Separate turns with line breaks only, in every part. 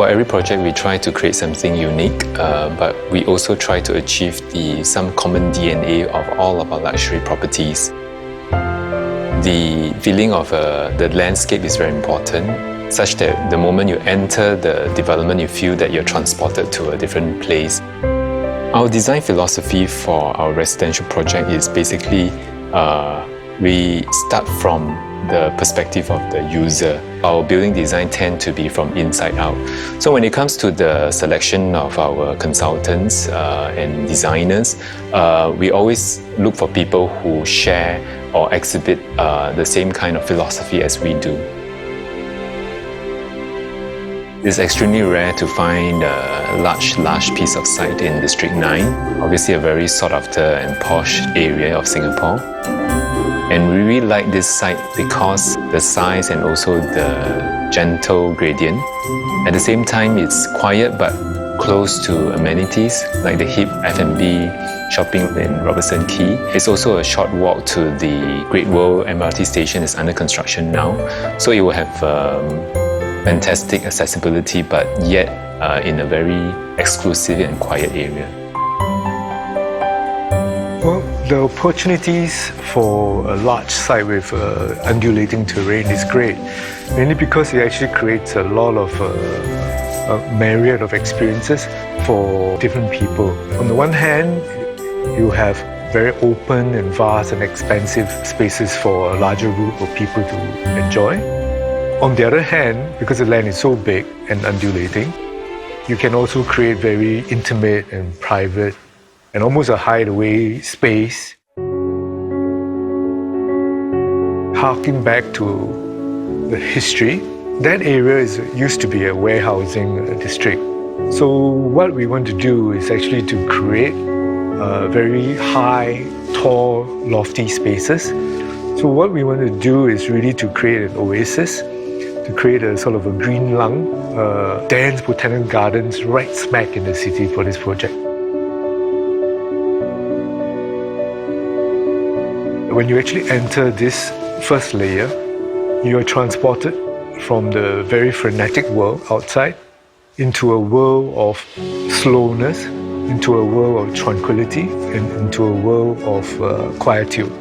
For every project, we try to create something unique, but we also try to achieve some common DNA of all of our luxury properties. The feeling of the landscape is very important, such that the moment you enter the development, you feel that you're transported to a different place. Our design philosophy for our residential project is basically we start from the perspective of the user. Our building design tend to be from inside out. So when it comes to the selection of our consultants and designers, we always look for people who share or exhibit the same kind of philosophy as we do. It's extremely rare to find a large piece of site in District 9, obviously a very sought after and posh area of Singapore. And we really like this site because the size and also the gentle gradient. At the same time, it's quiet but close to amenities like the hip F&B shopping in Robertson Quay. It's also a short walk to the Great World MRT station is under construction now. So it will have fantastic accessibility, but yet in a very exclusive and quiet area.
Well, the opportunities for a large site with undulating terrain is great, mainly because it actually creates a lot of a myriad of experiences for different people. On the one hand, you have very open and vast and expansive spaces for a larger group of people to enjoy. On the other hand, because the land is so big and undulating, you can also create very intimate and private and almost a hideaway space. Harking back to the history, that area used to be a warehousing district. So what we want to do is actually to create very high, tall, lofty spaces. So what we want to do is really to create an oasis, to create a sort of a green lung, dense botanical gardens right smack in the city for this project. When you actually enter this first layer, you are transported from the very frenetic world outside into a world of slowness, into a world of tranquility, and into a world of quietude.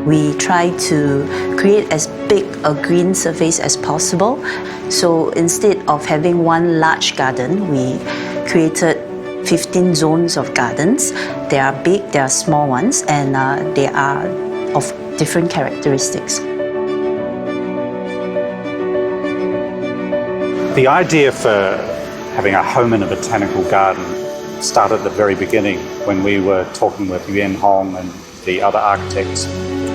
We try to create as big a green surface as possible. So instead of having one large garden, we created 15 zones of gardens. They are big, they are small ones, and they are of different characteristics.
The idea for having a home in a botanical garden started at the very beginning when we were talking with Yuan Hong and the other architects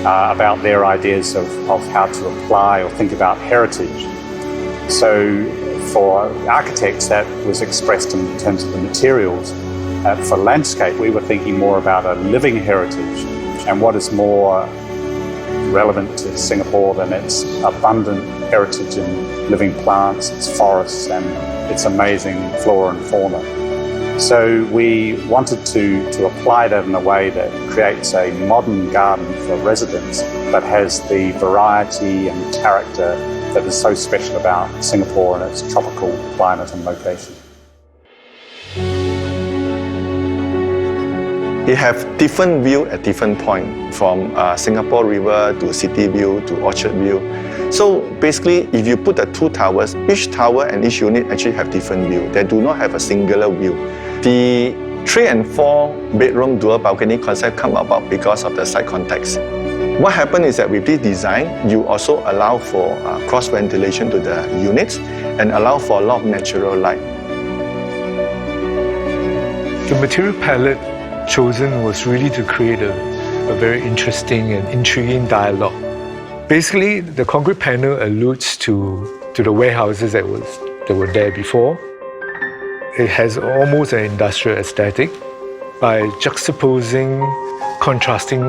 about their ideas of how to apply or think about heritage. So for architects, that was expressed in terms of the materials. For landscape, we were thinking more about a living heritage, and what is more relevant to Singapore than its abundant heritage in living plants, its forests, and its amazing flora and fauna. So we wanted to apply that in a way that creates a modern garden for residents, but has the variety and character that is so special about Singapore and its tropical climate and location.
You have different view at different point, from Singapore River to City View to Orchard View. So basically, if you put the two towers, each tower and each unit actually have different view. They do not have a singular view. The 3 and 4 bedroom dual balcony concept come about because of the site context. What happened is that with this design, you also allow for cross ventilation to the units and allow for a lot of natural light.
The material palette chosen was really to create a very interesting and intriguing dialogue. Basically, the concrete panel alludes to the warehouses that were there before. It has almost an industrial aesthetic by juxtaposing, contrasting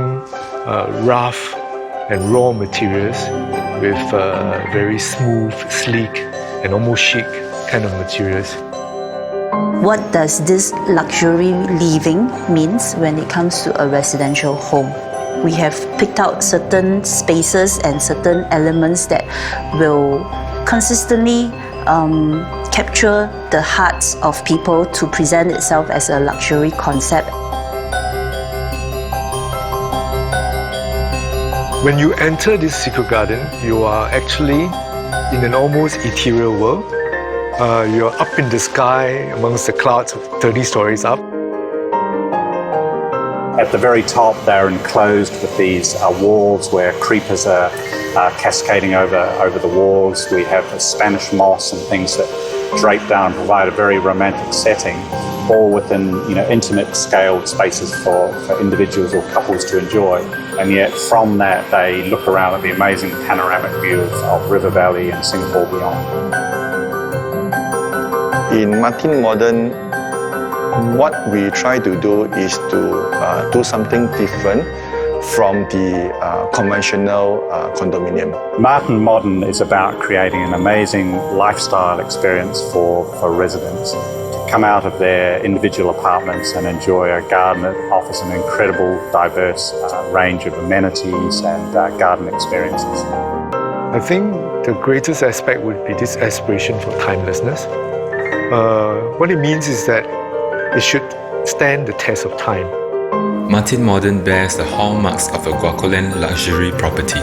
rough and raw materials with very smooth, sleek, and almost chic kind of materials.
What does this luxury living means when it comes to a residential home? We have picked out certain spaces and certain elements that will consistently capture the hearts of people to present itself as a luxury concept.
When you enter this secret garden, you are actually in an almost ethereal world. You're up in the sky amongst the clouds 30 stories up.
At the very top, they're enclosed with these walls where creepers are cascading over the walls. We have Spanish moss and things that drape down and provide a very romantic setting, all within intimate scaled spaces for individuals or couples to enjoy. And yet from that, they look around at the amazing panoramic view of River Valley and Singapore beyond.
In Martin Modern, what we try to do is to do something different from the conventional condominium.
Martin Modern is about creating an amazing lifestyle experience for residents to come out of their individual apartments and enjoy a garden that offers an incredible, diverse range of amenities and garden experiences.
I think the greatest aspect would be this aspiration for timelessness. What it means is that it should stand the test of time.
Martin Modern bears the hallmarks of a GuocoLand luxury property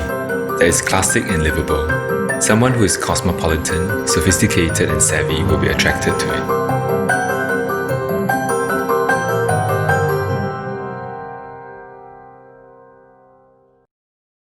that is classic and livable. Someone who is cosmopolitan, sophisticated and savvy will be attracted to it.